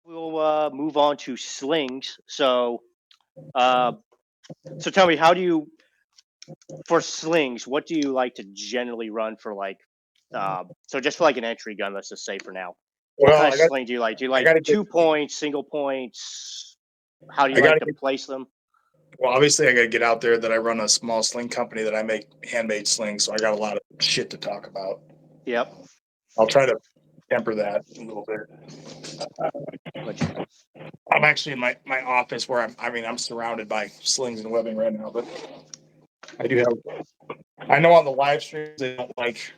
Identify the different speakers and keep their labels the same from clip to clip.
Speaker 1: We'll move on to slings. Uh, so tell me, how do you for slings? What do you like to generally run for so just for like an entry gun, let's just say for now. What
Speaker 2: Well,
Speaker 1: kind of sling do you like? Do you
Speaker 2: I
Speaker 1: like
Speaker 2: gotta get,
Speaker 1: 2 points, single points? How do you
Speaker 2: I
Speaker 1: like
Speaker 2: gotta
Speaker 1: to
Speaker 2: get.
Speaker 1: place them?
Speaker 2: Well, obviously, I gotta get out there that I run a small sling company that I make handmade slings, so I got a lot of shit to talk about.
Speaker 1: Yep.
Speaker 2: I'll try to temper that a little bit.
Speaker 1: Which,
Speaker 2: I'm actually in my office where I'm surrounded by slings and webbing right now, but I do have. I know on the live streams they don't like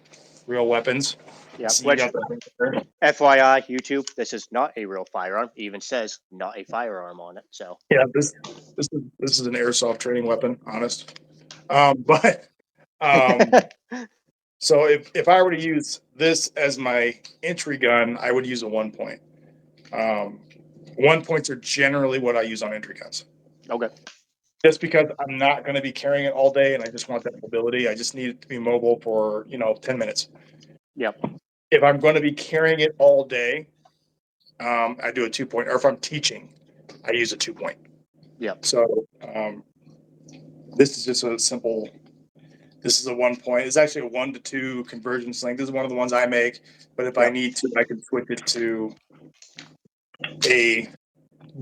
Speaker 2: real weapons.
Speaker 1: yeah.
Speaker 2: So you
Speaker 1: Which,
Speaker 2: got that there.
Speaker 1: FYI, YouTube, this is not a real firearm. It even says not a firearm on it. So
Speaker 2: Yeah, this is an airsoft training weapon, honest. But so if I were to use this as my entry gun, I would use a 1 point. 1 points are generally what I use on entry guns.
Speaker 1: Okay.
Speaker 2: Just because I'm not going to be carrying it all day, and I just want that mobility. I just need it to be mobile for 10 minutes.
Speaker 1: Yep.
Speaker 2: If I'm going to be carrying it all day, I do a 2 point. Or if I'm teaching, I use a 2 point.
Speaker 1: Yep.
Speaker 2: So this is just a simple. This is a 1 point. It's actually a 1 to 2 conversion sling. This is one of the ones I make. But if I need to, I can switch it to a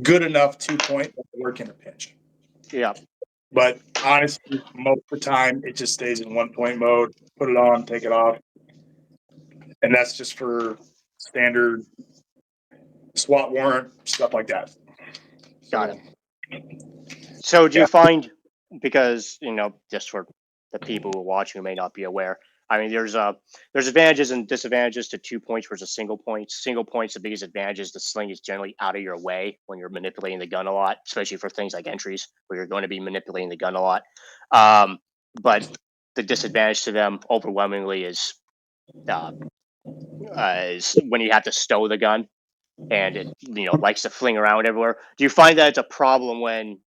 Speaker 2: good enough 2 point that will work in a pinch.
Speaker 1: Yeah.
Speaker 2: But honestly, most of the time, it just stays in 1 point mode. Put it on, take it off. And that's just for standard SWAT warrant, stuff like that.
Speaker 1: Got it. So do you find, because, just for the people who are watching who may not be aware, I mean, there's advantages and disadvantages to 2 points versus single points. Single points, the biggest advantage is the sling is generally out of your way when you're manipulating the gun a lot, especially for things like entries where you're going to be manipulating the gun a lot. But the disadvantage to them overwhelmingly is when you have to stow the gun and it likes to fling around everywhere. Do you find that it's a problem when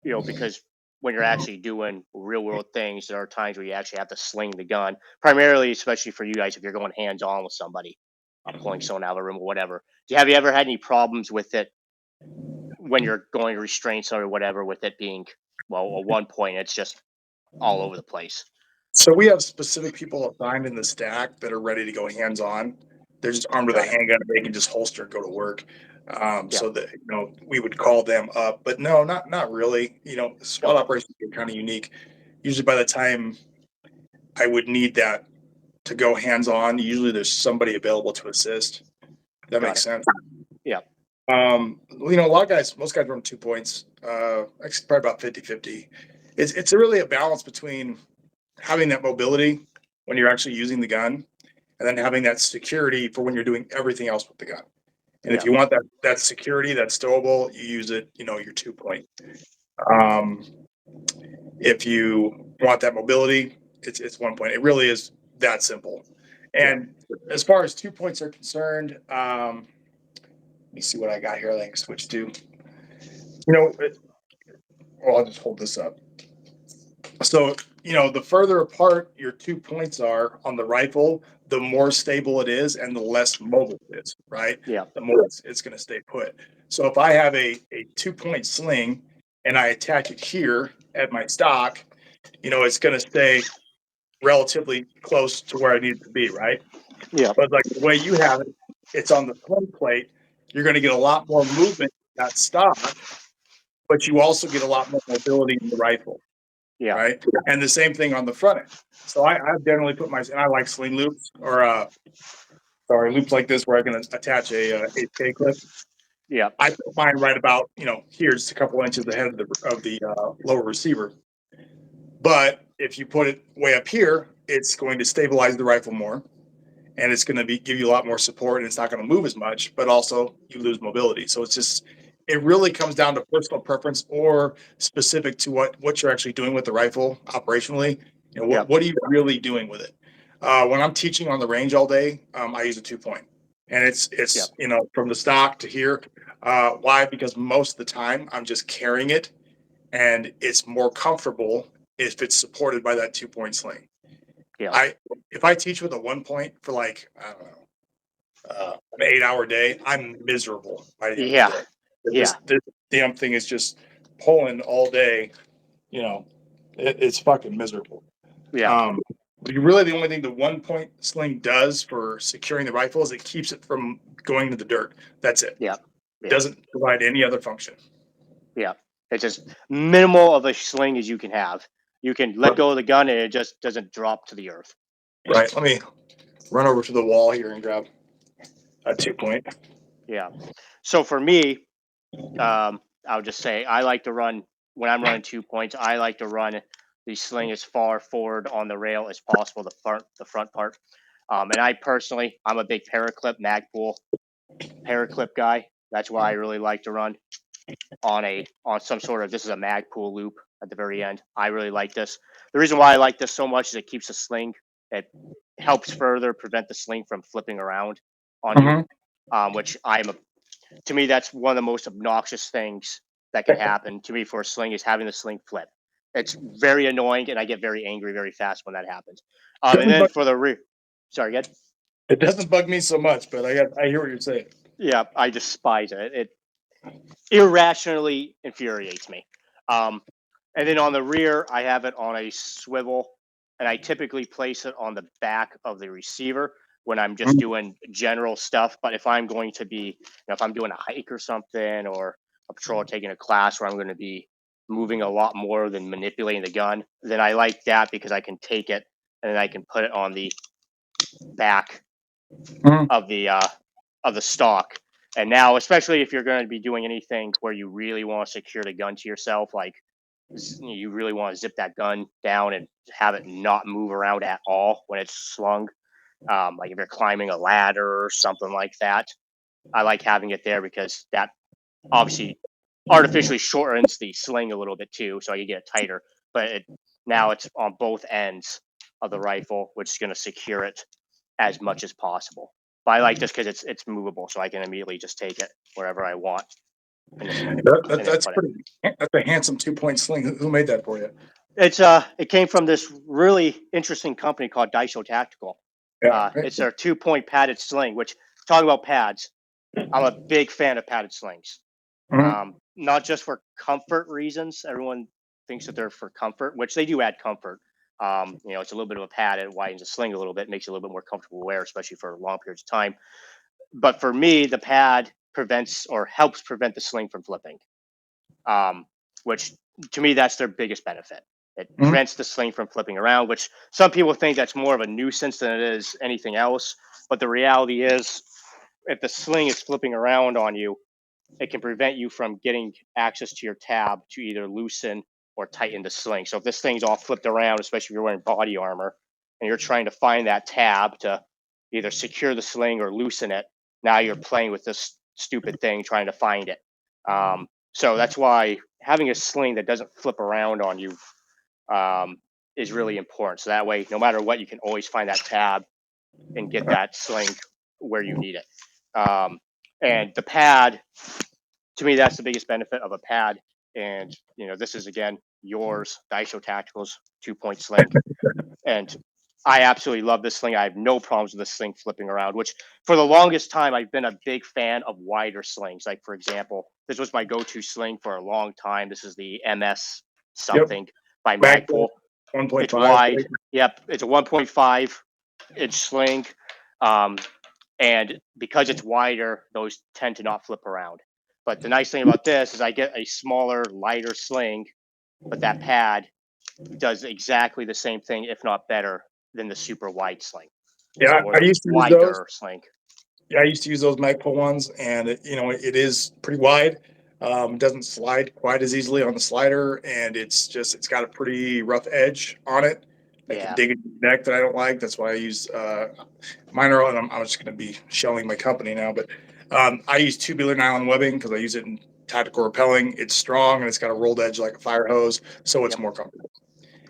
Speaker 1: because when you're actually doing real world things, there are times where you actually have to sling the gun, primarily, especially for you guys, if you're going hands on with somebody, pulling someone out of the room or whatever. Have you ever had any problems with it when you're going to restraints or whatever, with it being a 1 point? It's just all over the place.
Speaker 2: So we have specific people assigned in the stack that are ready to go hands on. They're just armed with a handgun. They can just holster and go to work. So that we would call them up, but no, not really. SWAT operations are kind of unique. Usually, by the time I would need that to go hands on, usually there's somebody available to assist. That makes sense.
Speaker 1: Yeah.
Speaker 2: A lot of guys, most guys run 2 points. Actually, probably about 50-50. It's really a balance between having that mobility when you're actually using the gun, and then having that security for when you're doing everything else with the gun. And if you want that security, that's stowable, you use it, your 2 point. If you want that mobility, it's 1 point. It really is that simple. And as far as 2 points are concerned, let me see what I got here. I think switch to, I'll just hold this up. So, the further apart your 2 points are on the rifle, the more stable it is and the less mobile it is, right?
Speaker 1: Yeah.
Speaker 2: The more it's going to stay put. So if I have a 2 point sling and I attach it here at my stock, it's going to stay relatively close to where I need it to be, right?
Speaker 1: Yeah.
Speaker 2: But like the way you have it, it's on the sling plate. You're going to get a lot more movement in that stock, but you also get a lot more mobility in the rifle.
Speaker 1: Yeah.
Speaker 2: Right. And the same thing on the front end. So I generally put and I like sling loops or loops like this where I can attach a 8K clip.
Speaker 1: Yeah.
Speaker 2: I put mine right about, here, just a couple inches ahead of the lower receiver. But if you put it way up here, it's going to stabilize the rifle more, and it's going to give you a lot more support, and it's not going to move as much, but also you lose mobility. So it really comes down to personal preference or specific to what you're actually doing with the rifle operationally. What are you really doing with it? When I'm teaching on the range all day, I use a 2 point, and it's from the stock to here. Why? Because most of the time I'm just carrying it, and it's more comfortable if it's supported by that 2-point sling.
Speaker 1: Yeah.
Speaker 2: If I teach with a 1-point for like, I don't know, an 8-hour day, I'm miserable by the end of the
Speaker 1: Yeah.
Speaker 2: day.
Speaker 1: Yeah.
Speaker 2: This damn thing is just pulling all day. It's fucking miserable.
Speaker 1: Yeah.
Speaker 2: Really, the only thing the 1-point sling does for securing the rifle is it keeps it from going to the dirt. That's it.
Speaker 1: Yeah.
Speaker 2: It
Speaker 1: Yeah.
Speaker 2: doesn't provide any other function.
Speaker 1: Yeah. It's just minimal of a sling as you can have. You can let go of the gun and it just doesn't drop to the earth.
Speaker 2: Right. Let me run over to the wall here and grab a 2-point.
Speaker 1: Yeah. So for me, I would just say I like to run when I'm running 2 points. I like to run the sling as far forward on the rail as possible, the front part. And I'm a big paraclip Magpul paraclip guy. That's why I really like to run on some sort of, this is a Magpul loop at the very end. I really like this. The reason why I like this so much is it keeps the sling. It helps further prevent the sling from flipping around on you, which to me, that's one of the most obnoxious things that can happen to me for a sling is having the sling flip. It's very annoying, and I get very angry very fast when that happens. And then for the rear, sorry, good.
Speaker 2: It doesn't bug me so much, but I hear what you're saying.
Speaker 1: Yeah, I despise it. It irrationally infuriates me. And then on the rear, I have it on a swivel, and I typically place it on the back of the receiver when I'm just doing general stuff. But if I'm going to be, if I'm doing a hike or something, or a patrol or taking a class where I'm going to be moving a lot more than manipulating the gun, then I like that because I can take it and then I can put it on the back of the stock. And now, especially if you're going to be doing anything where you really want to secure the gun to yourself, like you really want to zip that gun down and have it not move around at all when it's slung. Like if you're climbing a ladder or something like that, I like having it there because that obviously artificially shortens the sling a little bit too, so you get it tighter. But now it's on both ends of the rifle, which is going to secure it as much as possible. But I like this because it's movable, so I can immediately just take it wherever I want.
Speaker 2: That's a handsome 2-point sling. Who made that for you?
Speaker 1: It came from this really interesting company called Daisho Tactical.
Speaker 2: Yeah,
Speaker 1: It's their 2-point padded sling. Which, talking about pads, I'm a big fan of padded slings. Not just for comfort reasons. Everyone thinks that they're for comfort, which they do add comfort. It's a little bit of a pad. It widens the sling a little bit, makes it a little bit more comfortable to wear, especially for long periods of time. But for me, the pad prevents or helps prevent the sling from flipping, which to me, that's their biggest benefit. It prevents the sling from flipping around, which some people think that's more of a nuisance than it is anything else. But the reality is, if the sling is flipping around on you, it can prevent you from getting access to your tab to either loosen or tighten the sling. So if this thing's all flipped around, especially if you're wearing body armor and you're trying to find that tab to either secure the sling or loosen it, now you're playing with this stupid thing trying to find it. So that's why having a sling that doesn't flip around on you is really important. So that way, no matter what, you can always find that tab and get that sling where you need it. And the pad, to me, that's the biggest benefit of a pad. And this is again yours, Daisho Tactical's 2-point sling, and I absolutely love this sling. I have no problems with this sling flipping around. Which, for the longest time, I've been a big fan of wider slings. Like, for example, this was my go-to sling for a long time. This is the MS something by Magpul.
Speaker 2: 1.5.
Speaker 1: It's wide. Yep, it's a 1.5 inch sling. And because it's wider, those tend to not flip around. But the nice thing about this is I get a smaller, lighter sling, but that pad does exactly the same thing, if not better, than the super wide sling.
Speaker 2: Yeah,
Speaker 1: or
Speaker 2: I
Speaker 1: the
Speaker 2: used to use
Speaker 1: wider
Speaker 2: those.
Speaker 1: sling.
Speaker 2: Yeah, I used to use those Magpul ones, and it is pretty wide. It doesn't slide quite as easily on the slider, and it's got a pretty rough edge on it. That can dig into your neck that I don't like. That's why I use mine are. I'm just going to be shelling my company now, but I use tubular nylon webbing because I use it in tactical rappelling. It's strong and it's got a rolled edge like a fire hose, so it's more comfortable.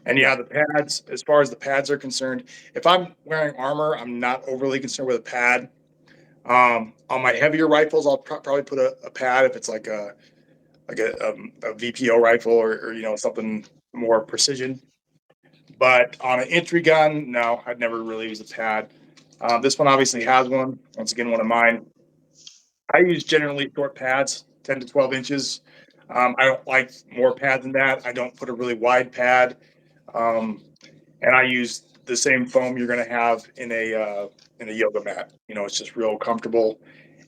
Speaker 2: And the pads, as far as the pads are concerned, if I'm wearing armor, I'm not overly concerned with a pad. On my heavier rifles, I'll probably put a pad if it's like a VPO rifle or something more precision. But on an entry gun, no, I'd never really use a pad. This one obviously has one. Once again, one of mine. I use generally short pads, 10 to 12 inches. I don't like more pad than that. I don't put a really wide pad. And I use the same foam you're going to have in a yoga mat. You know, it's just real comfortable.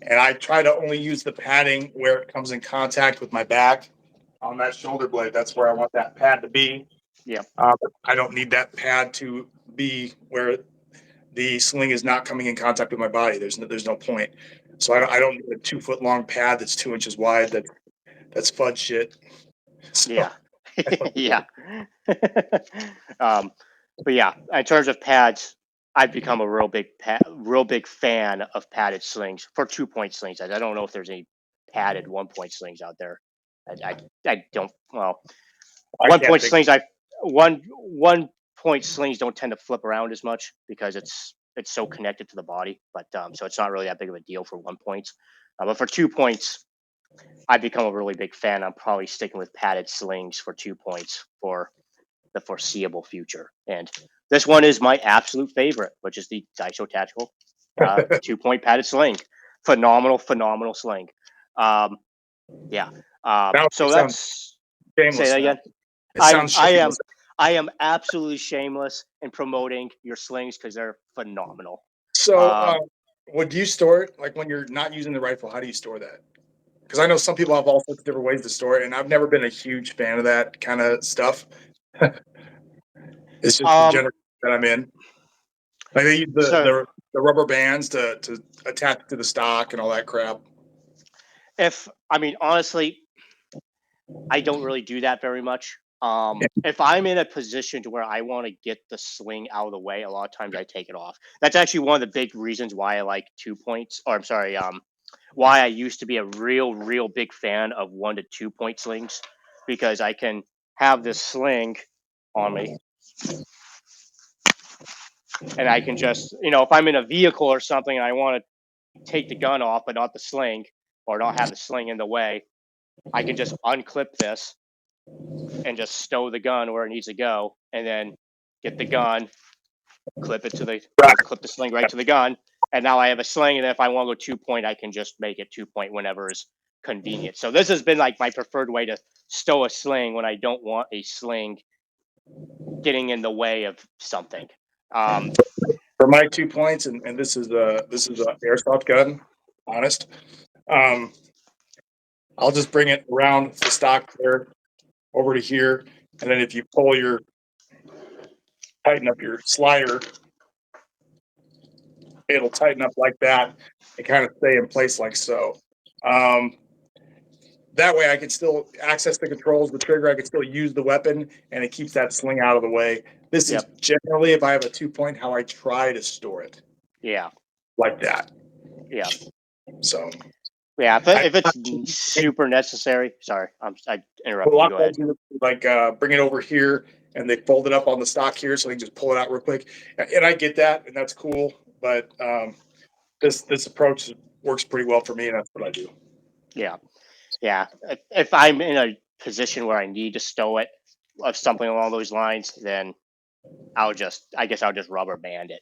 Speaker 2: And I try to only use the padding where it comes in contact with my back on that shoulder blade. That's where I want that pad to be.
Speaker 1: Yep.
Speaker 2: I don't need that pad to be where the sling is not coming in contact with my body. There's no point. So I don't need a 2 foot long pad that's 2 inches wide. That's fudge shit. So
Speaker 1: Yeah. Yeah. But yeah, in terms of pads, I've become a real big fan of padded slings for 2 point slings. I don't know if there's any padded 1 point slings out there. I don't. Well,
Speaker 2: I
Speaker 1: one
Speaker 2: can't
Speaker 1: point
Speaker 2: think.
Speaker 1: slings. One point slings don't tend to flip around as much because it's so connected to the body. But so it's not really that big of a deal for 1 points. But for 2 points, I've become a really big fan. I'm probably sticking with padded slings for 2 points for the foreseeable future. And this one is my absolute favorite, which is the Daisho Tactical 2 point padded sling. Phenomenal sling. Yeah.
Speaker 2: Now it
Speaker 1: So
Speaker 2: sounds
Speaker 1: that's say
Speaker 2: shameless.
Speaker 1: that
Speaker 2: Now
Speaker 1: again.
Speaker 2: it
Speaker 1: I'm
Speaker 2: sounds
Speaker 1: I
Speaker 2: shameless.
Speaker 1: am I am absolutely shameless in promoting your slings because they're phenomenal.
Speaker 2: So,
Speaker 1: Um,
Speaker 2: would you store it like when you're not using the rifle? How do you store that? Because I know some people have all sorts of different ways to store it, and I've never been a huge fan of that kind of stuff. It's just the
Speaker 1: um,
Speaker 2: general that I'm in. Like they use
Speaker 1: so
Speaker 2: the rubber bands to attach to the stock and all that crap.
Speaker 1: if I mean honestly, I don't really do that very much.
Speaker 2: Yeah.
Speaker 1: If I'm in a position to where I want to get the sling out of the way, a lot of times I take it off. That's actually one of the big reasons why I like 2 points, or I'm sorry, why I used to be a real big fan of 1 to 2 point slings, because I can have this sling on me and I can just, if I'm in a vehicle or something and I want to take the gun off but not the sling, or not have the sling in the way, I can just unclip this and just stow the gun where it needs to go, and then get the gun, clip it to the, clip the sling right to the gun, and now I have a sling. And if I want to go 2 point, I can just make it 2 point whenever is convenient. So this has been like my preferred way to stow a sling when I don't want a sling getting in the way of something. Um,
Speaker 2: For my 2 points, and this is a airsoft gun. Honest, um, I'll just bring it around the stock there over to here, and then if you tighten up your slider, it'll tighten up like that and kind of stay in place like so. Um, that way I can still access the controls, the trigger, I can still use the weapon, and it keeps that sling out of the way. This is
Speaker 1: yep.
Speaker 2: generally, if I have a 2 point, how I try to store it
Speaker 1: Yeah.
Speaker 2: like that.
Speaker 1: Yeah.
Speaker 2: So
Speaker 1: Yeah. If,
Speaker 2: I
Speaker 1: if it's super necessary, sorry, I
Speaker 2: a
Speaker 1: interrupted you.
Speaker 2: lot
Speaker 1: Go
Speaker 2: of
Speaker 1: ahead.
Speaker 2: guys do like bring it over here and they fold it up on the stock here so they can just pull it out real quick. And I get that, and that's cool. But this approach works pretty well for me, and that's what I do.
Speaker 1: Yeah. Yeah. If I'm in a position where I need to stow it, of something along those lines, then I guess I'll just rubber band it.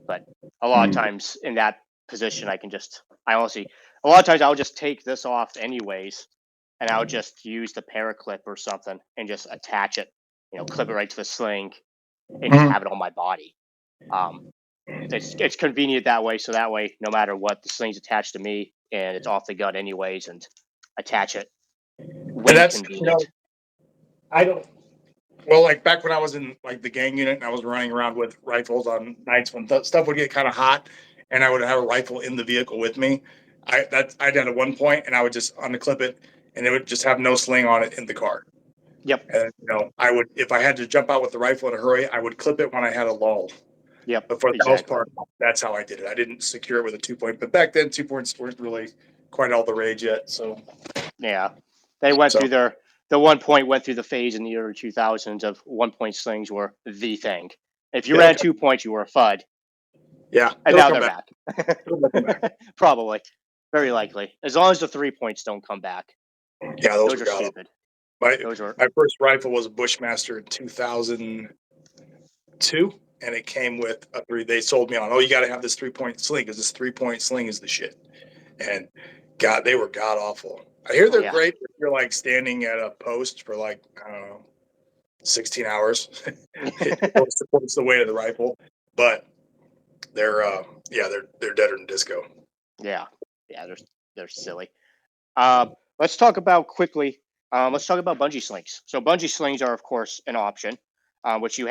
Speaker 1: But a lot of
Speaker 2: Mm.
Speaker 1: times in that position, I honestly, a lot of times I'll just take this off anyways, and I'll just use the paraclip or something and just attach it, clip it right to the sling and just
Speaker 2: Mhm.
Speaker 1: have it on my body. Um, it's convenient that way. So that way, no matter what, the sling's attached to me and it's off the gun anyways, and attach it
Speaker 2: And
Speaker 1: when
Speaker 2: that's
Speaker 1: convenient.
Speaker 2: I don't. Well, like back when I was in like the gang unit and I was running around with rifles on nights when stuff would get kind of hot, and I would have a rifle in the vehicle with me. I did at 1 point, and I would just unclip it, and it would just have no sling on it in the car.
Speaker 1: Yep.
Speaker 2: And I would, if I had to jump out with the rifle in a hurry, I would clip it when I had a lull.
Speaker 1: Yep.
Speaker 2: But for the most
Speaker 1: Exactly.
Speaker 2: part, that's how I did it. I didn't secure it with a 2 point. But back then, 2 points weren't really quite all the rage yet. So,
Speaker 1: Yeah, they went
Speaker 2: so
Speaker 1: through the 1 point went through the phase in the early 2000s of 1 point slings were the thing. If you
Speaker 2: it'll
Speaker 1: ran
Speaker 2: come.
Speaker 1: 2 points, you were a FUD,
Speaker 2: Yeah,
Speaker 1: and
Speaker 2: it'll
Speaker 1: now
Speaker 2: come
Speaker 1: they're
Speaker 2: back.
Speaker 1: back.
Speaker 2: It'll come back.
Speaker 1: Probably, very likely, as long as the 3 points don't come back.
Speaker 2: Yeah, those
Speaker 1: Those
Speaker 2: were
Speaker 1: are
Speaker 2: god.
Speaker 1: stupid.
Speaker 2: My
Speaker 1: Those are
Speaker 2: my first rifle was a Bushmaster in 2000. 2, and it came with a 3. They sold me on, oh, you got to have this 3-point sling because this 3-point sling is the shit. And God, they were god awful. I hear they're great if you're like standing at a post for like, I don't know, 16 hours. It supports the weight of the rifle, but they're deader than disco.
Speaker 1: Yeah, they're silly. Let's talk about quickly. Let's talk about bungee slings. So bungee slings are, of course, an option, which you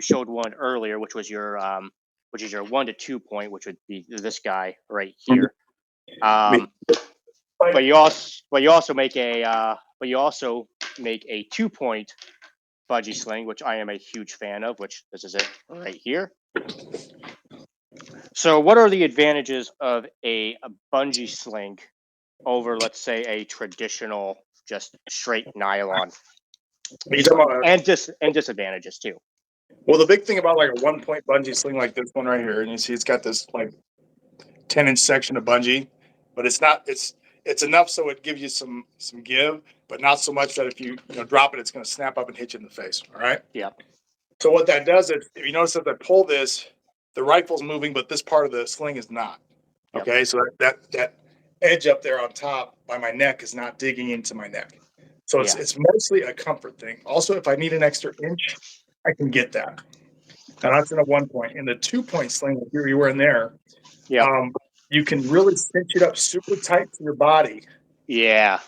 Speaker 1: showed one earlier, which was which is your 1 to 2 point, which would be this guy right here. But you also make a 2-point bungee sling, which I am a huge fan of. Which this is it right here. So, what are the advantages of a bungee sling over, let's say, a traditional just straight nylon sling, and disadvantages too?
Speaker 2: Well, the big thing about like a 1-point bungee sling like this one right here, and you see it's got this like 10-inch section of bungee, but it's not. It's enough so it gives you some give, but not so much that if you drop it, it's going to snap up and hit you in the face. All right.
Speaker 1: Yeah.
Speaker 2: So what that does is, if you notice, as I pull this, the rifle's moving, but this part of the sling is not.
Speaker 1: Yep.
Speaker 2: Okay, so that edge up there on top by my neck is not digging into my neck. So it's mostly a comfort thing. Also, if I need an extra inch, I can get that. Now that's in a 1-point. In the 2-point sling, like you were in there, you can really cinch it up super tight to your body.
Speaker 1: Yeah.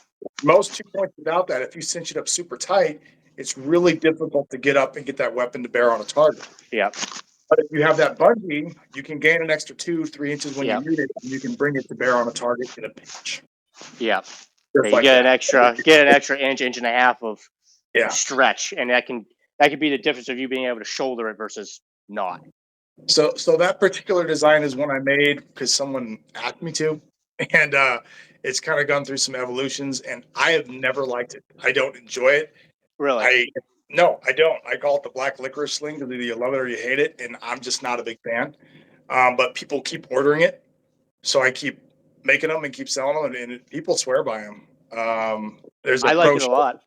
Speaker 2: Most 2-points without that, if you cinch it up super tight, it's really difficult to get up and get that weapon to bear on a target.
Speaker 1: Yeah.
Speaker 2: But if you have that bungee, you can gain an extra 2-3 inches when you need it, and you can bring it to bear on a target in a pinch.
Speaker 1: Yeah. You get an extra inch and a half of stretch, and that can be the difference of you being able to shoulder it versus not.
Speaker 2: So that particular design is one I made because someone asked me to, and it's kind of gone through some evolutions, and I have never liked it. I don't enjoy it.
Speaker 1: Really?
Speaker 2: No, I don't. I call it the black licorice sling because either you love it or you hate it, and I'm just not a big fan. But people keep ordering it, so I keep making them and keep selling them, and people swear by them. I
Speaker 1: like it a lot.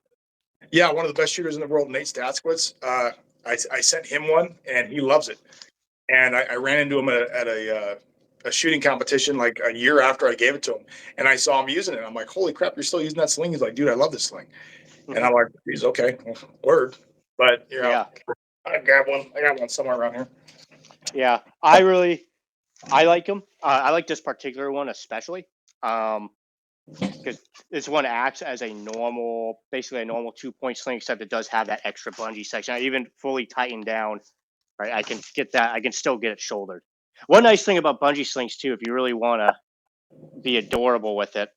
Speaker 2: Yeah, one of the best shooters in the world, Nate Statskowitz. I sent him one, and he loves it. And I ran into him at a shooting competition like a year after I gave it to him, and I saw him using it. I'm like, "Holy crap, you're still using that sling?" He's like, "Dude, I love this sling." And I'm like, "He's okay, word." But I got one somewhere around here.
Speaker 1: Yeah, I like them. I like this particular one especially because this one acts as basically a normal 2-point sling, except it does have that extra bungee section. I even fully tightened down. Right, I can get that. I can still get it shouldered. One nice thing about bungee slings too, if you really want to be adorable with it,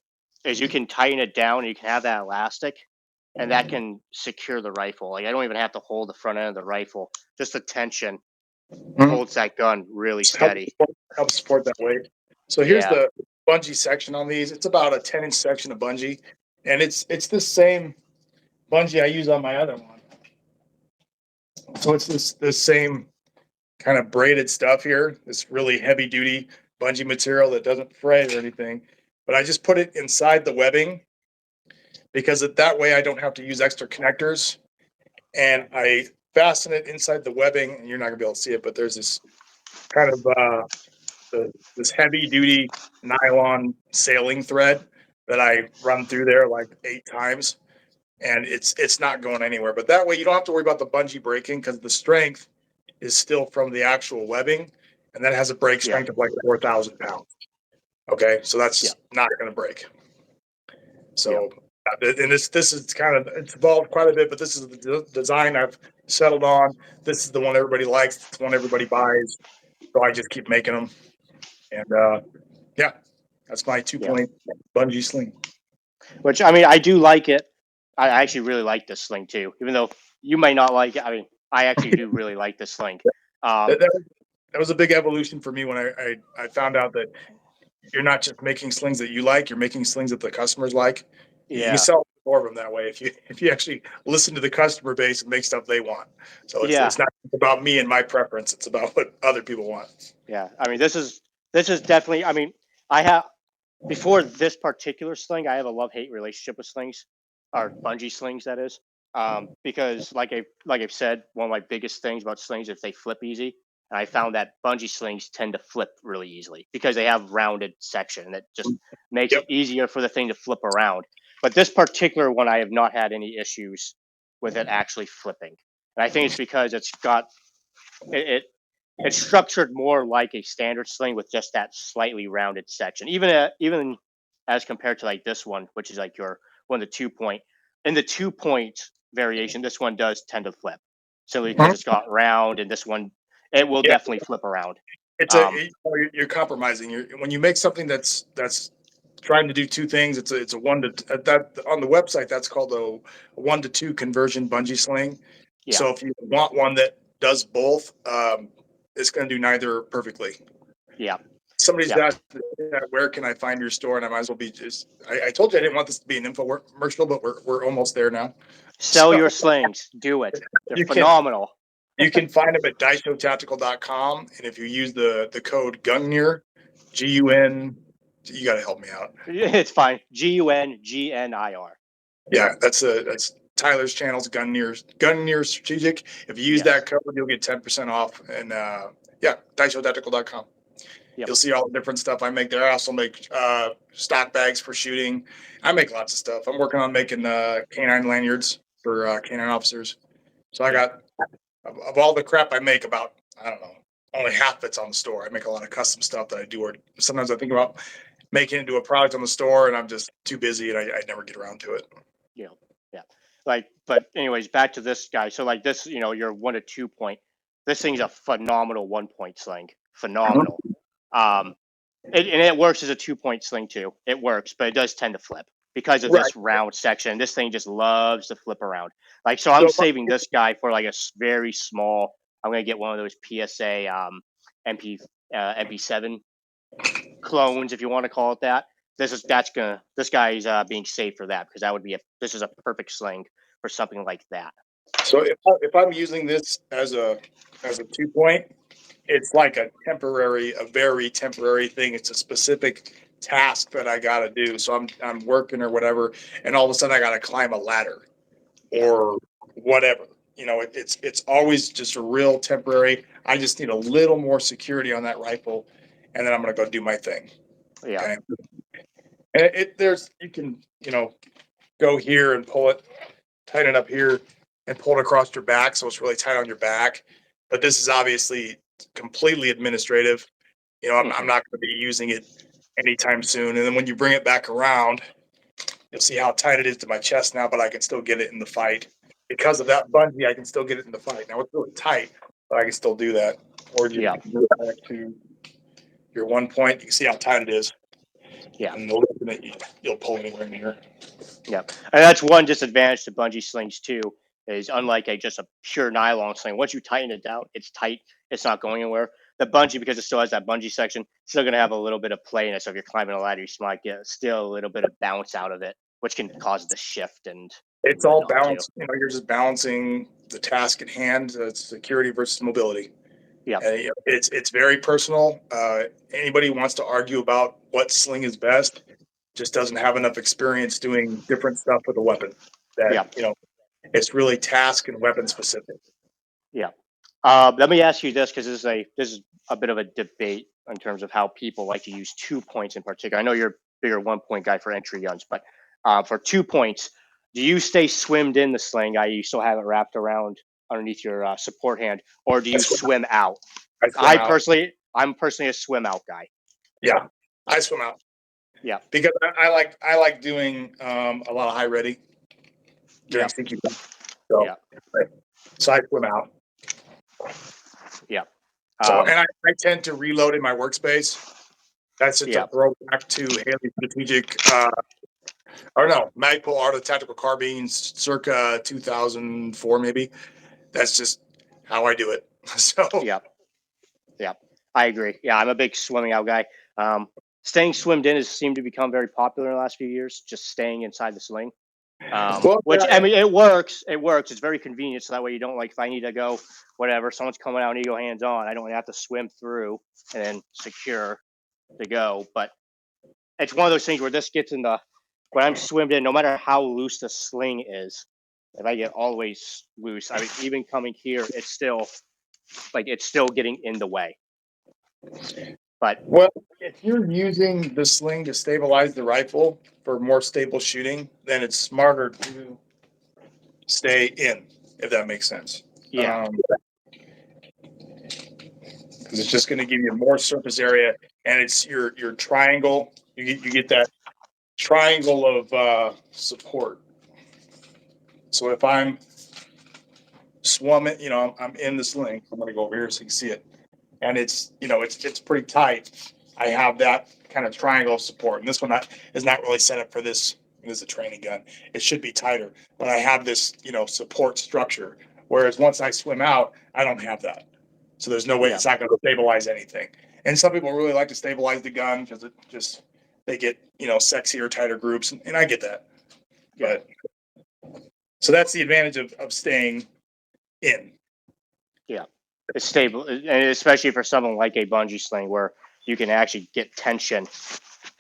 Speaker 1: is you can tighten it down and you can have that elastic, and that can secure the rifle. Like I don't even have to hold the front end of the rifle. Just the tension holds that gun really steady.
Speaker 2: Helps support that weight. So here's the bungee section on these. It's about a 10-inch section of bungee, and it's the same bungee I use on my other one. So it's this same kind of braided stuff here, this really heavy duty bungee material that doesn't fray or anything. But I just put it inside the webbing because that way I don't have to use extra connectors. And I fasten it inside the webbing, and you're not gonna be able to see it, but there's this kind of this heavy duty nylon sailing thread that I run through there like 8 times, and it's not going anywhere. But that way you don't have to worry about the bungee breaking because the strength is still from the actual webbing, and that has a break strength of like 4,000 pounds. Okay, so that's not going to break. So, and this is it's evolved quite a bit, but this is the design I've settled on. This is the one everybody likes. It's the one everybody buys. So I just keep making them, and that's my 2-point bungee sling.
Speaker 1: Which I mean, I do like it. I actually really like this sling too, even though you might not like it. I mean, I actually do really like this sling.
Speaker 2: That was a big evolution for me when I found out that you're not just making slings that you like, you're making slings that the customers like. You can sell more of them that way if you actually listen to the customer base and make stuff they want. So it's not about me and my preference, it's about what other people want.
Speaker 1: Yeah, I mean, this is definitely, I mean, before this particular sling, I have a love-hate relationship with slings, or bungee slings, that is. Because like I've said, one of my biggest things about slings is they flip easy. And I found that bungee slings tend to flip really easily because they have rounded section that just makes it
Speaker 2: Yep.
Speaker 1: easier for the thing to flip around. But this particular one, I have not had any issues with it actually flipping. And I think it's because it it's structured more like a standard sling with just that slightly rounded section. Even as compared to like this one, which is like your one of the 2 point. In the 2 point variation, this one does tend to flip simply because
Speaker 2: Mhm.
Speaker 1: it's got round, and this one it will
Speaker 2: Yeah,
Speaker 1: definitely flip around.
Speaker 2: it's a
Speaker 1: Um,
Speaker 2: you're compromising. When you make something that's trying to do two things, it's a one to that on the website that's called a 1-to-2 conversion bungee sling.
Speaker 1: yeah,
Speaker 2: So if you want one that does both, it's going to do neither perfectly.
Speaker 1: yeah,
Speaker 2: Somebody's
Speaker 1: yeah.
Speaker 2: asked, where can I find your store? And I might as well be just, I told you I didn't want this to be an infomercial, but we're almost there now.
Speaker 1: Sell
Speaker 2: So
Speaker 1: your slings. Do it. They're
Speaker 2: you can,
Speaker 1: phenomenal.
Speaker 2: you can find them at daishotactical.com. And if you use the code Gungnir, Gun, you got to help me out.
Speaker 1: It's fine. Gungnir.
Speaker 2: Yeah, that's Tyler's channel's Gungnir Strategic. If you use
Speaker 1: Yes.
Speaker 2: that code, you'll get 10% off. And yeah, daishotactical.com.
Speaker 1: Yep.
Speaker 2: You'll see all the different stuff I make there. I also make stock bags for shooting. I make lots of stuff. I'm working on making canine lanyards for canine officers. So I
Speaker 1: Yep.
Speaker 2: got of all the crap I make, about, I don't know, only half of it's on the store. I make a lot of custom stuff that I do, or sometimes I think about making it into a product on the store, and I'm just too busy, and I never get around to it.
Speaker 1: Yeah. Yeah. Like, but anyways, back to this guy. So like this, your 1 to 2 point. This thing's a phenomenal 1 point sling. Phenomenal. Um, and it works as a 2 point sling too. It works, but it does tend to flip because of
Speaker 2: Right.
Speaker 1: this round section. This thing just loves to flip around. Like, so I'm
Speaker 2: So
Speaker 1: saving this guy for like a very small. I'm gonna get one of those PSA MP7 clones, if you want to call it that. This guy's being saved for that because this is a perfect sling for something like that.
Speaker 2: so if I'm using this as a 2 point, it's like a very temporary thing. It's a specific task that I got to do. So I'm working or whatever, and all of a sudden I got to climb a ladder
Speaker 1: Yeah,
Speaker 2: or whatever. It's always just a real temporary. I just need a little more security on that rifle, and then I'm gonna go do my thing.
Speaker 1: yeah,
Speaker 2: Okay. And there's you can go here and pull it, tighten it up here, and pull it across your back, so it's really tight on your back. But this is obviously completely administrative. I'm
Speaker 1: hmm
Speaker 2: not going to be using it anytime soon. And then when you bring it back around, you'll see how tight it is to my chest now, but I can still get it in the fight. Because of that bungee, I can still get it in the fight. Now it's really tight, but I can still do that. Or you
Speaker 1: yeah,
Speaker 2: can go back to your 1 point. You can see how tight it is.
Speaker 1: yeah,
Speaker 2: And you'll pull anywhere near.
Speaker 1: yeah. And that's one disadvantage to bungee slings too. Is unlike just a pure nylon sling. Once you tighten it down, it's tight. It's not going anywhere. The bungee, because it still has that bungee section, still going to have a little bit of play in it. So if you're climbing a ladder, you might get still a little bit of bounce out of it, which can cause the shift and
Speaker 2: It's all
Speaker 1: whatnot too.
Speaker 2: balanced. You're just balancing the task at hand. It's security versus mobility.
Speaker 1: Yep.
Speaker 2: And it's very personal. Anybody who wants to argue about what sling is best just doesn't have enough experience doing different stuff with a weapon. That
Speaker 1: Yep.
Speaker 2: it's really task and weapon specific.
Speaker 1: Yeah. Let me ask you this because this is a bit of a debate in terms of how people like to use 2 points in particular. I know you're a bigger 1 point guy for entry guns, but for 2 points, do you stay swimmed in the sling, i.e., you still have it wrapped around underneath your support hand, or do
Speaker 2: I
Speaker 1: you
Speaker 2: swim,
Speaker 1: swim out?
Speaker 2: I swim out.
Speaker 1: I'm personally a swim out guy.
Speaker 2: Yeah, I swim out
Speaker 1: Yeah.
Speaker 2: because I like doing a lot of high ready during
Speaker 1: Yeah.
Speaker 2: CQ. So
Speaker 1: Yeah.
Speaker 2: so I swim out.
Speaker 1: Yeah.
Speaker 2: So
Speaker 1: Um,
Speaker 2: and I tend to reload in my workspace. That's just a
Speaker 1: yeah.
Speaker 2: throwback to Haley Strategic. Or no, Magpul Art of Tactical Carbines, circa 2004, maybe. That's just how I do it. So
Speaker 1: Yeah. Yeah. I agree. Yeah, I'm a big swimming out guy. Um, Staying swimmed in has seemed to become very popular in the last few years. Just staying inside the sling.
Speaker 2: well,
Speaker 1: Which I mean, it works. It works. It's very convenient. So that way you don't like if I need to go, whatever, someone's coming out and you go hands on. I don't have to swim through and then secure to go. But it's one of those things where this gets in the when I'm swimmed in, no matter how loose the sling is, If I get all the way loose, I mean, even coming here, it's still getting in the way. But
Speaker 2: Well, if you're using the sling to stabilize the rifle for more stable shooting, then it's smarter to stay in, if that makes sense.
Speaker 1: yeah,
Speaker 2: Because it's just going to give you more surface area, and it's your triangle. You get that triangle of support. So if I'm swimming, I'm in the sling. I'm going to go over here so you can see it, and it's it's pretty tight. I have that kind of triangle of support, and this one is not really set up for this. This is a training gun. It should be tighter, but I have this support structure. Whereas once I swim out, I don't have that. So there's no way it's not going to stabilize anything. And some people really like to stabilize the gun because it just they get sexier, tighter groups, and I get that.
Speaker 1: yeah,
Speaker 2: But so that's the advantage of staying in.
Speaker 1: yeah. It's stable, and especially for someone like a bungee sling where you can actually get tension.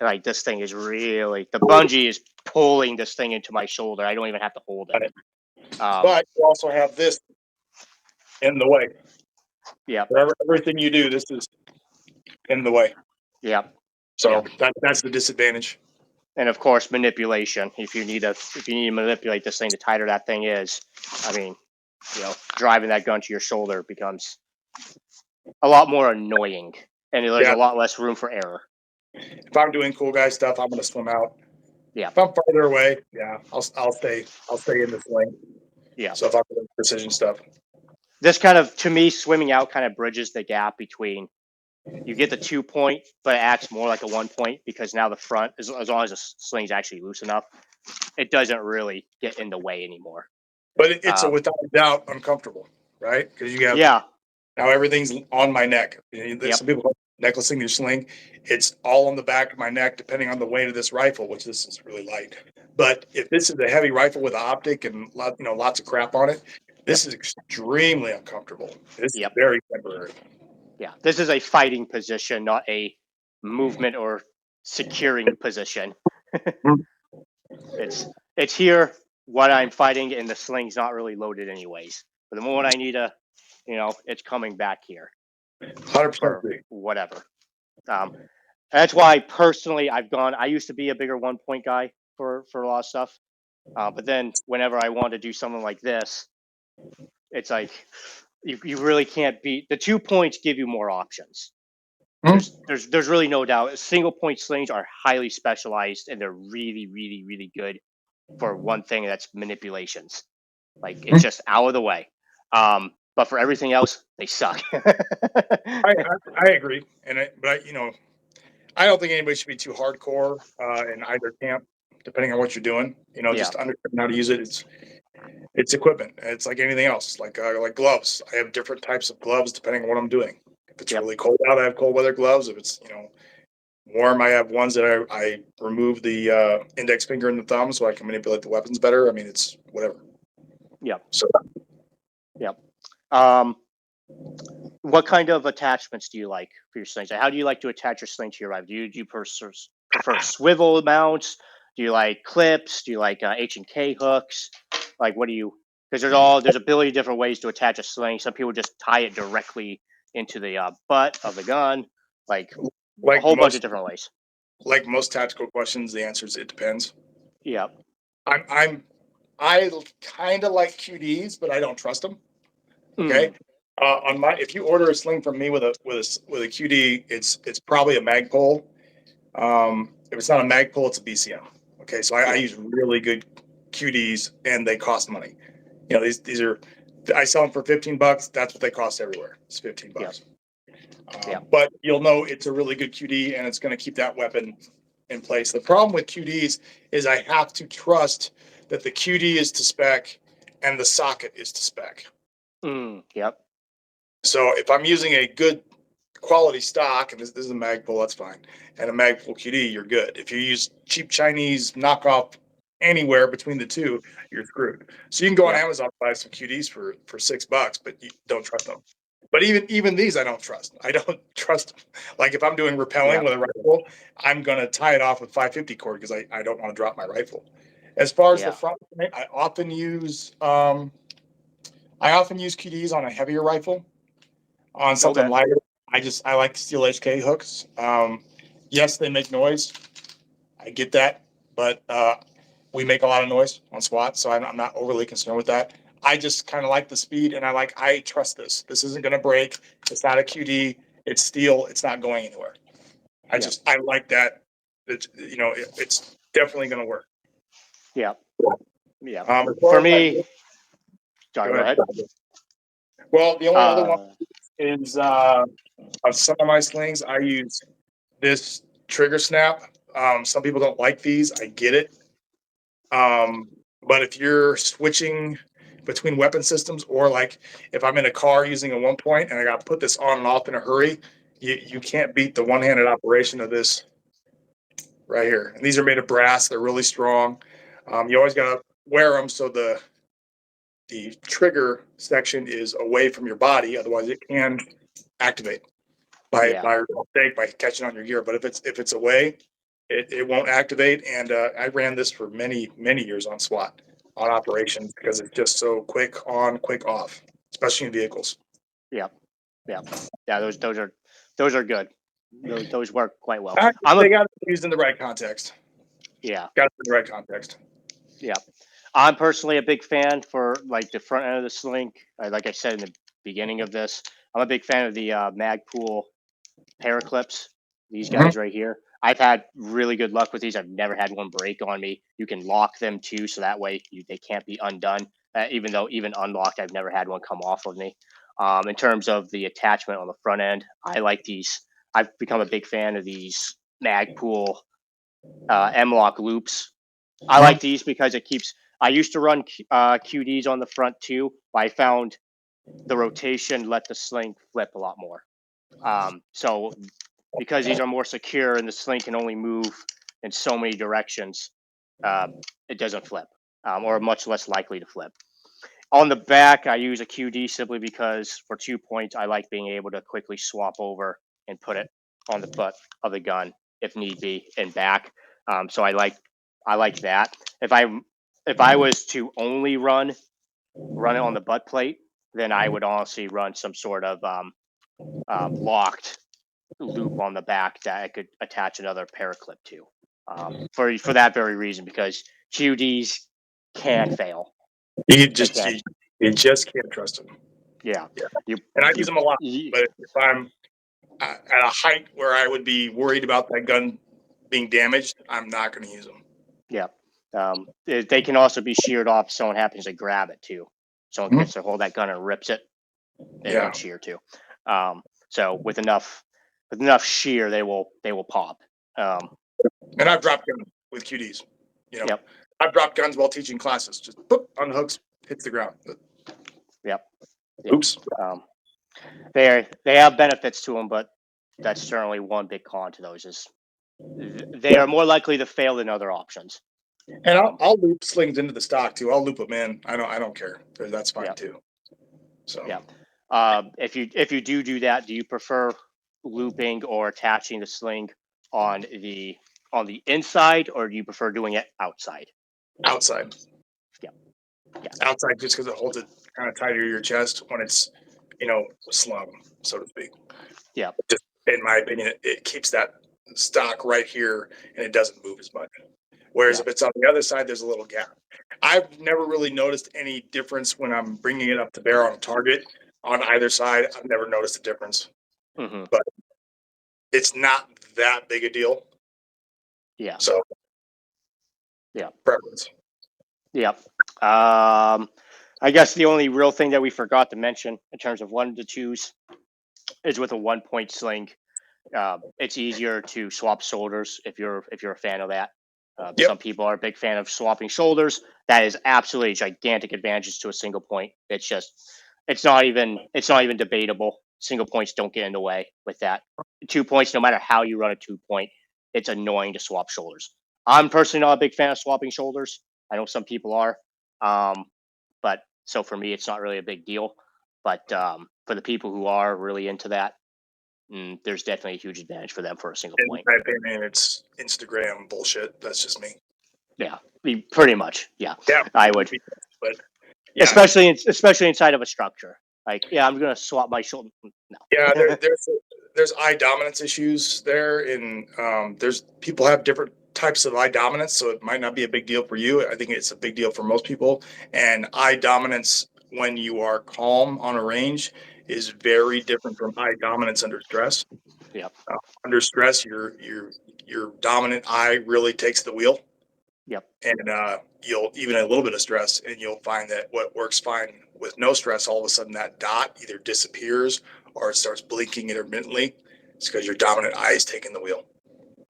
Speaker 1: Like this thing is really the bungee is pulling this thing into my shoulder. I don't even have to hold it.
Speaker 2: But you also have this in the way.
Speaker 1: Yeah.
Speaker 2: Everything you do, this is in the way.
Speaker 1: Yeah.
Speaker 2: So that's the disadvantage.
Speaker 1: And of course, manipulation. If you need to manipulate this thing, the tighter that thing is, I mean, driving that gun to your shoulder becomes a lot more annoying, and there's a lot less room for error.
Speaker 2: If I'm doing cool guy stuff, I'm going to swim out.
Speaker 1: Yeah.
Speaker 2: If I'm farther away, I'll stay in the sling.
Speaker 1: Yeah.
Speaker 2: So if I'm doing precision stuff,
Speaker 1: this kind of, to me, swimming out kind of bridges the gap between you get the 2 point, but it acts more like a 1 point because now the front, as long as the sling's actually loose enough, it doesn't really get in the way anymore.
Speaker 2: But it's without a doubt uncomfortable, right? Because you have now everything's on my neck. Some people necklacing their sling. It's all on the back of my neck, depending on the weight of this rifle, which this is really light. But if this is a heavy rifle with an optic and lots of crap on it, this is extremely uncomfortable. This is very temporary.
Speaker 1: Yeah, this is a fighting position, not a movement or securing position. It's here what I'm fighting, and the sling's not really loaded anyways. But the moment I need it's coming back here.
Speaker 2: 100%
Speaker 1: whatever. That's why personally I used to be a bigger 1 point guy for a lot of stuff. But then whenever I want to do something like this, it's like you really can't beat the 2 points. Give you more options. There's really no doubt. Single point slings are highly specialized, and they're really, really, really good for one thing, that's manipulations. Like it's just out of the way. But for everything else, they suck.
Speaker 2: I agree, but I don't think anybody should be too hardcore in either camp, depending on what you're doing. Just understanding how to use it. It's equipment. It's like anything else, like gloves. I have different types of gloves depending on what I'm doing. If it's really cold out, I have cold weather gloves. If it's warm, I have ones that I remove the index finger and the thumb so I can manipulate the weapons better. I mean, it's whatever.
Speaker 1: Yep.
Speaker 2: So.
Speaker 1: Yep. What kind of attachments do you like for your slings? How do you like to attach your sling to your rifle? Do you prefer swivel mounts? Do you like clips? Do you like H&K hooks? Like, what do you? Because there's a billion different ways to attach a sling. Some people just tie it directly into the butt of the gun. Like a whole bunch of different ways.
Speaker 2: Like most tactical questions, the answer is it depends.
Speaker 1: Yeah.
Speaker 2: I kind of like QDs, but I don't trust them. Okay. If you order a sling from me with a QD, it's probably a Magpul. If it's not a Magpul, it's a BCM. Okay, so I use really good QDs, and they cost money. These are, I sell them for $15. That's what they cost everywhere. It's $15. But you'll know it's a really good QD, and it's going to keep that weapon in place. The problem with QDs is I have to trust that the QD is to spec and the socket is to spec.
Speaker 1: Yep.
Speaker 2: So if I'm using a good quality stock, and this is a Magpul, that's fine, and a Magpul QD, you're good. If you use cheap Chinese knockoff anywhere between the two, you're screwed. So you can go on Amazon and buy some QDs for $6, but you don't trust them. But even these, I don't trust. I don't trust them. Like if I'm doing rappelling with a rifle, I'm going to tie it off with 550 cord because I don't want to drop my rifle. As far as the
Speaker 1: Yeah.
Speaker 2: front, I often use QDs on a heavier rifle. On something
Speaker 1: Okay.
Speaker 2: lighter, I like steel HK hooks. Yes, they make noise. I get that, but we make a lot of noise on SWAT, so I'm not overly concerned with that. I just kind of like the speed, and I trust this. This isn't going to break. It's not a QD. It's steel. It's not going anywhere.
Speaker 1: Yeah.
Speaker 2: I like that. It's definitely going to work.
Speaker 1: Yeah. Yeah.
Speaker 2: As
Speaker 1: For
Speaker 2: far as
Speaker 1: me,
Speaker 2: go
Speaker 1: sorry, go
Speaker 2: ahead.
Speaker 1: ahead.
Speaker 2: Well, the only other one
Speaker 1: Uh,
Speaker 2: is of some of my slings, I use this trigger snap. Some people don't like these. I get it. But if you're switching between weapon systems, or like if I'm in a car using a 1 point and I got to put this on and off in a hurry, you can't beat the one-handed operation of this right here. And these are made of brass. They're really strong. You always got to wear them so the trigger section is away from your body. Otherwise, it can activate
Speaker 1: yeah.
Speaker 2: by mistake by catching on your gear. But if it's away, it won't activate. And I ran this for many years on SWAT on operations because it's just so quick on, quick off, especially in vehicles.
Speaker 1: Yeah. Yeah. Yeah. Those are good. Those work quite well.
Speaker 2: They got to be used in the right context.
Speaker 1: Yeah.
Speaker 2: Got to be in the right context.
Speaker 1: Yeah. I'm personally a big fan for like the front end of the sling. Like I said in the beginning of this, I'm a big fan of the Magpool Paraclips. These
Speaker 2: Mhm.
Speaker 1: guys right here. I've had really good luck with these. I've never had one break on me. You can lock them too, so that way they can't be undone. Even though even unlocked, I've never had one come off of me. In terms of the attachment on the front end, I like these. I've become a big fan of these Magpool M-lock loops. I
Speaker 2: Uh-huh.
Speaker 1: like these because it keeps. I used to run QDs on the front too, but I found the rotation let the sling flip a lot more. So because these are more secure and the sling can only move in so many directions, uh, it doesn't flip, or much less likely to flip. On the back, I use a QD simply because for 2 points, I like being able to quickly swap over and put it on the butt of the gun if need be and back. So I like that. If I was to only run it on the butt plate, then I would honestly run some sort of locked loop on the back that I could attach another paraclip to. For that very reason, because QDs can fail.
Speaker 2: You
Speaker 1: They
Speaker 2: just
Speaker 1: can.
Speaker 2: you just can't trust them.
Speaker 1: Yeah.
Speaker 2: Yeah,
Speaker 1: You
Speaker 2: and I use
Speaker 1: you,
Speaker 2: them a lot.
Speaker 1: you
Speaker 2: But if I'm at a height where I would be worried about that gun being damaged, I'm not going to use them.
Speaker 1: yeah. They can also be sheared off if someone happens to grab it too. Someone
Speaker 2: Mhm.
Speaker 1: gets to hold that gun and rips it, it
Speaker 2: Yeah,
Speaker 1: can shear too. So with enough shear, they will pop. Um,
Speaker 2: and I've dropped guns with QDs. You know,
Speaker 1: yep.
Speaker 2: I've dropped guns while teaching classes. Just boop on the hooks, hits the ground.
Speaker 1: Yep. Yep.
Speaker 2: Oops.
Speaker 1: Um, they have benefits to them, but that's certainly one big con to those is they
Speaker 2: Yeah,
Speaker 1: are more likely to fail than other options.
Speaker 2: and
Speaker 1: Um,
Speaker 2: I'll loop slings into the stock too. I'll loop them in. I don't care. That's fine
Speaker 1: yeah,
Speaker 2: too. So
Speaker 1: yeah. If you do that, do you prefer looping or attaching the sling on the on the inside, or do you prefer doing it outside?
Speaker 2: outside,
Speaker 1: Yeah, yeah,
Speaker 2: outside, just because it holds it kind of tighter to your chest when it's slung, so to speak.
Speaker 1: yeah,
Speaker 2: Just in my opinion, it keeps that stock right here and it doesn't move as much. Whereas
Speaker 1: yeah.
Speaker 2: if it's on the other side, there's a little gap. I've never really noticed any difference when I'm bringing it up to bear on a target on either side. I've never noticed a difference,
Speaker 1: Hmm.
Speaker 2: but it's not that big a deal.
Speaker 1: Yeah,
Speaker 2: So
Speaker 1: yeah,
Speaker 2: preference.
Speaker 1: yeah. I guess the only real thing that we forgot to mention in terms of 1 to 2s is with a 1 point sling. It's easier to swap shoulders if you're a fan of that.
Speaker 2: Yep.
Speaker 1: Some people are a big fan of swapping shoulders. That is absolutely gigantic advantages to a single point. It's not even debatable. Single points don't get in the way with that. 2 points, no matter how you run a 2 point, it's annoying to swap shoulders. I'm personally not a big fan of swapping shoulders. I know some people are, um, but so for me, it's not really a big deal. But for the people who are really into that, there's definitely a huge advantage for them for a single
Speaker 2: In
Speaker 1: point.
Speaker 2: my opinion, it's Instagram bullshit. That's just me.
Speaker 1: Yeah, pretty much. Yeah,
Speaker 2: Yeah,
Speaker 1: I would.
Speaker 2: but yeah,
Speaker 1: Especially inside of a structure. Like, yeah, I'm gonna swap my shoulder. No.
Speaker 2: yeah. There's eye dominance issues there, and there's people have different types of eye dominance, so it might not be a big deal for you. I think it's a big deal for most people. And eye dominance when you are calm on a range is very different from eye dominance under stress.
Speaker 1: Yep.
Speaker 2: Under stress, your dominant eye really takes the wheel.
Speaker 1: Yep.
Speaker 2: And you'll even a little bit of stress, and you'll find that what works fine with no stress, all of a sudden that dot either disappears or it starts blinking intermittently. It's because your dominant eye is taking the wheel.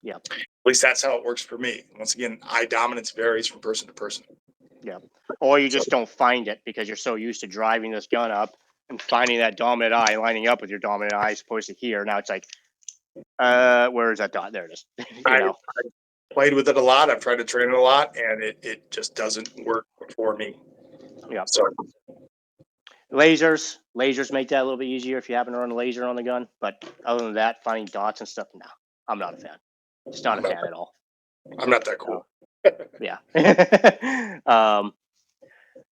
Speaker 1: Yep.
Speaker 2: At least that's how it works for me. Once again, eye dominance varies from person to person.
Speaker 1: Yep. Or you just don't find it because you're so used to driving this gun up and finding that dominant eye, lining up with your dominant eye as opposed to here. Now it's like, where is that dot? There it is.
Speaker 2: I played with it a lot. I've tried to train it a lot, and it just doesn't work for me.
Speaker 1: Yeah.
Speaker 2: So
Speaker 1: lasers make that a little bit easier if you happen to run a laser on the gun. But other than that, finding dots and stuff, no, I'm not a fan. Just not a fan at all.
Speaker 2: I'm not that cool.
Speaker 1: Yeah.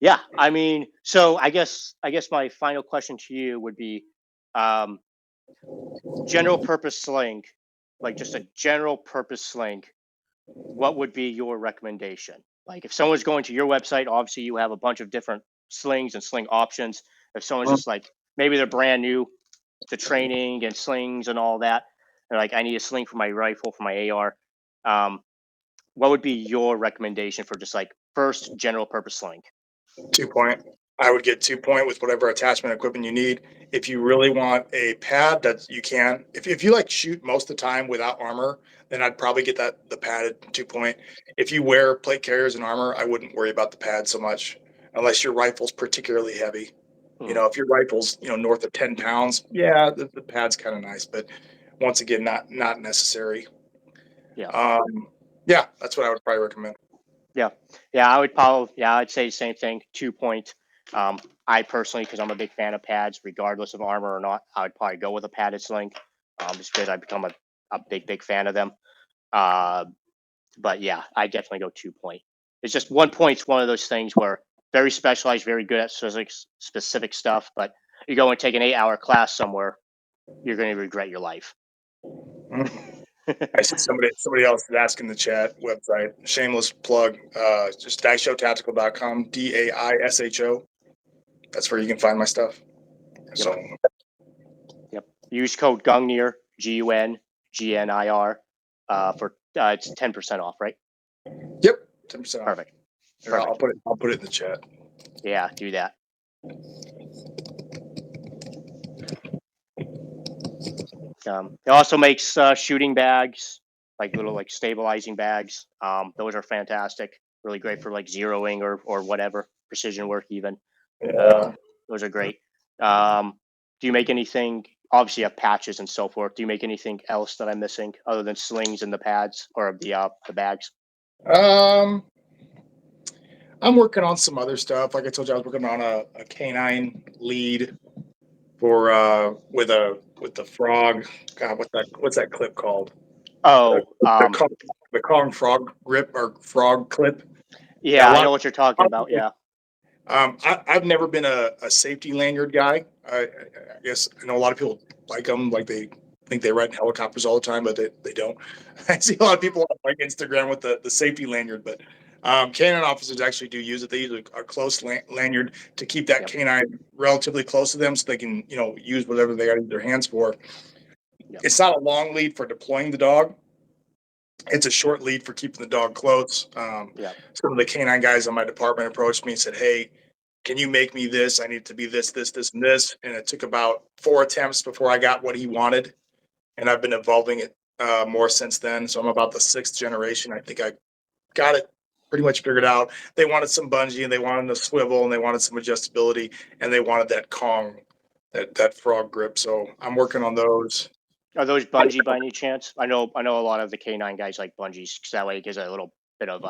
Speaker 1: Yeah. I mean, so I guess my final question to you would be, general purpose sling, like just a general purpose sling. What would be your recommendation? Like if someone's going to your website, obviously you have a bunch of different slings and sling options. If someone's just like, maybe they're brand new to training and slings and all that, they're like, I need a sling for my rifle, for my AR. What would be your recommendation for just like first general purpose sling?
Speaker 2: 2-point. I would get 2-point with whatever attachment equipment you need. If you really want a pad, that you can. If you like shoot most of the time without armor, then I'd probably get the padded 2-point. If you wear plate carriers and armor, I wouldn't worry about the pad so much, unless your rifle's particularly heavy. You know, if your rifle's north of 10 pounds, yeah, the pad's kind of nice, but once again, not necessary.
Speaker 1: Yeah.
Speaker 2: Yeah, that's what I would probably recommend.
Speaker 1: Yeah, I'd say the same thing. 2-point. I personally, because I'm a big fan of pads, regardless of armor or not, I would probably go with a padded sling, just because I've become a big fan of them. But yeah, I definitely go 2-point. It's just 1-point's one of those things where very specialized, very good at specific stuff, but you go and take an 8-hour class somewhere, you're going to regret your life.
Speaker 2: I see somebody else is asking the chat website. Shameless plug. Just daishotactical.com. DAISHO. That's where you can find my stuff. So
Speaker 1: Yep. Use code Gungnir GUNGNIR for it's 10% off, right?
Speaker 2: Yep, 10% off.
Speaker 1: Perfect.
Speaker 2: Here, I'll put it in the chat.
Speaker 1: Yeah, do that. It also makes shooting bags, like little like stabilizing bags. Those are fantastic. Really great for like zeroing or whatever, precision work even.
Speaker 2: Yeah.
Speaker 1: Those are great. Do you make anything? Obviously, you have patches and so forth. Do you make anything else that I'm missing other than slings and the pads or the bags?
Speaker 2: I'm working on some other stuff. Like I told you, I was working on a canine lead for with the frog. God, what's that clip called?
Speaker 1: Oh,
Speaker 2: the Kong frog grip or frog clip.
Speaker 1: Yeah, I know what you're talking about. Yeah.
Speaker 2: I've never been a safety lanyard guy. I guess I know a lot of people like them, like they think they ride in helicopters all the time, but they don't. I see a lot of people on like Instagram with the safety lanyard, but canine officers actually do use it. They use a close lanyard to keep that canine relatively close to them, so they can use whatever they got to use their hands for. Yep. It's not a long lead for deploying the dog. It's a short lead for keeping the dog close. Some of the canine guys in my department approached me and said, "Hey, can you make me this? I need to be this, this, this, and this." And it took about 4 attempts before I got what he wanted. And I've been evolving it more since then. So I'm about the 6th generation. I think I got it pretty much figured out. They wanted some bungee, and they wanted a swivel, and they wanted some adjustability, and they wanted that Kong, that frog grip. So I'm working on those.
Speaker 1: Are those bungee by any chance? I know a lot of the canine guys like bungees because that way it gives it a little bit of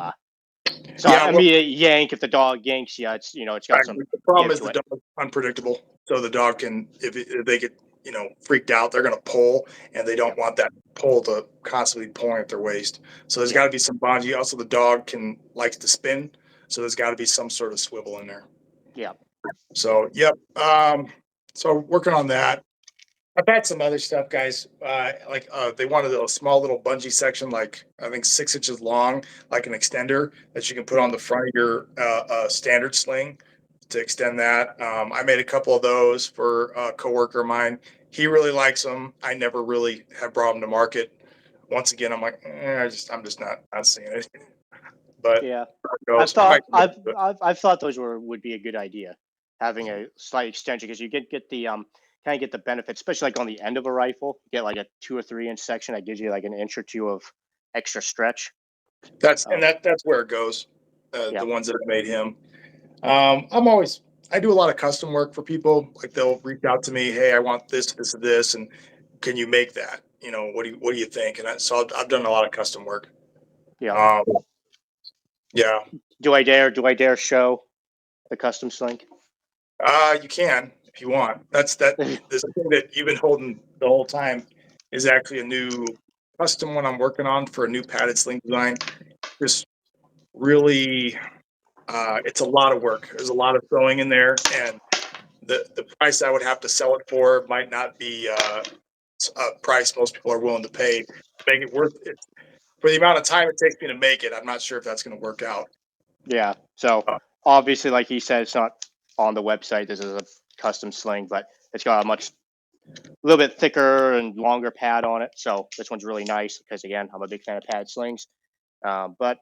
Speaker 1: immediate yank. If the dog yanks, it's got some.
Speaker 2: The problem is the dog is unpredictable. So the dog can if they get freaked out. They're going to pull, and they don't want that pull to constantly be pulling at their waist. So there's got to be some bungee. Also, the dog likes to spin, so there's got to be some sort of swivel in there.
Speaker 1: Yeah.
Speaker 2: So yep. So working on that. I've had some other stuff, guys. They wanted a small little bungee section, like I think 6 inches long, like an extender that you can put on the front of your standard sling to extend that. I made a couple of those for a coworker of mine. He really likes them. I never really have brought them to market. Once again, I'm like, I'm just not seeing it. But
Speaker 1: Yeah.
Speaker 2: goes, I might do it.
Speaker 1: I've thought those would be a good idea, having a slight extension, because you get the kind of get the benefits, especially like on the end of a rifle. You get like a 2 or 3 inch section that gives you like an inch or two of extra stretch.
Speaker 2: That's
Speaker 1: Um,
Speaker 2: that's where it goes.
Speaker 1: yeah.
Speaker 2: The ones that have made him. I do a lot of custom work for people. Like they'll reach out to me, hey, I want this, and can you make that? What do you think? And so I've done a lot of custom work.
Speaker 1: Yeah.
Speaker 2: Um, yeah,
Speaker 1: Do I dare show the custom sling?
Speaker 2: you can if you want. This thing that you've been holding the whole time is actually a new custom one I'm working on for a new padded sling design. Just really, it's a lot of work. There's a lot of sewing in there, and the price I would have to sell it for might not be a price most people are willing to pay to make it worth it. For the amount of time it takes me to make it, I'm not sure if that's going to work out.
Speaker 1: Yeah. So
Speaker 2: Uh,
Speaker 1: obviously, like he said, it's not on the website. This is a custom sling, but it's got a little bit thicker and longer pad on it. So this one's really nice because, again, I'm a big fan of pad slings. But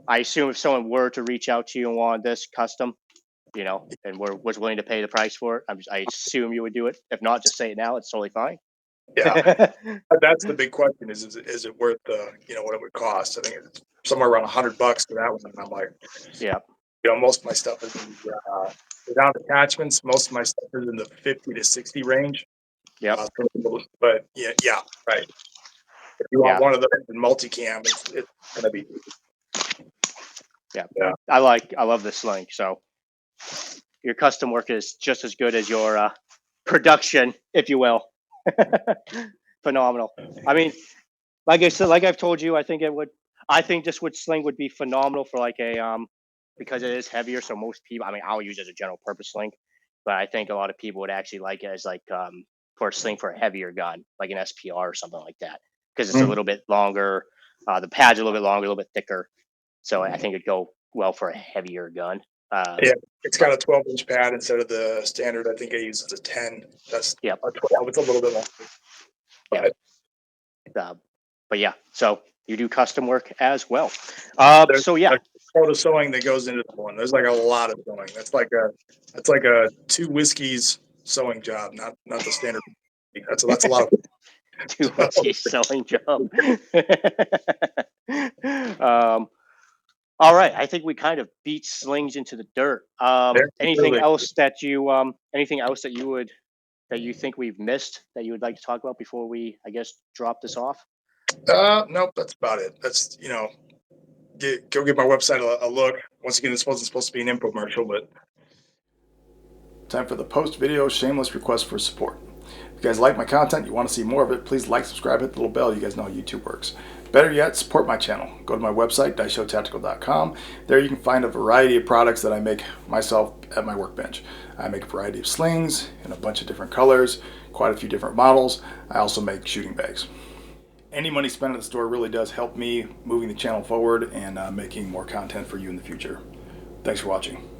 Speaker 1: I assume if someone were to reach out to you and wanted this custom, and was willing to pay the price for it, I assume you would do it. If not, just say it now. It's totally fine.
Speaker 2: yeah, that's the big question: is it worth what it would cost? I think it's somewhere around $100 for that one, and I'm like,
Speaker 1: Yeah.
Speaker 2: most of my stuff is without attachments. Most of my stuff is in the 50 to 60 range.
Speaker 1: Yep.
Speaker 2: But yeah, right. If you want
Speaker 1: Yeah.
Speaker 2: one of those in multicam, it's gonna be.
Speaker 1: Yeah.
Speaker 2: Yeah.
Speaker 1: I love this sling. So your custom work is just as good as your production, if you will. Phenomenal. I mean, like I said, like I've told you, I think this wood sling would be phenomenal for like a because it is heavier. So most people, I mean, I'll use it as a general purpose sling, but I think a lot of people would actually like it as like for a sling for a heavier gun, like an SPR or something like that, because it's a little bit longer. The pad's a little bit longer, a little bit thicker. So I think it'd go well for a heavier gun.
Speaker 2: Yeah, it's got
Speaker 1: But
Speaker 2: a 12-inch pad instead of the standard. I think I use a 10. That's
Speaker 1: yep,
Speaker 2: a 12. It's a little bit longer.
Speaker 1: yep.
Speaker 2: But
Speaker 1: Uh, but yeah, so you do custom work as well.
Speaker 2: there's
Speaker 1: So yeah,
Speaker 2: a quota sewing that goes into the one. There's like a lot of sewing. That's like a 2 whiskeys sewing job, not the standard. That's a lot of.
Speaker 1: two whiskey selling job. um, all right, I think we kind of beat slings into the dirt.
Speaker 2: Really.
Speaker 1: Anything else that you think we've missed that you would like to talk about before we, I guess, drop this off?
Speaker 2: Nope, that's about it. That's go give my website a look. Once again, this wasn't supposed to be an infomercial, but time for the post video shameless request for support. If you guys like my content, you want to see more of it, please like, subscribe, hit the little bell. You guys know how YouTube works. Better yet, support my channel. Go to my website, daishotactical.com. There you can find a variety of products that I make myself at my workbench. I make a variety of slings in a bunch of different colors, quite a few different models. I also make shooting bags. Any money spent at the store really does help me moving the channel forward and making more content for you in the future. Thanks for watching.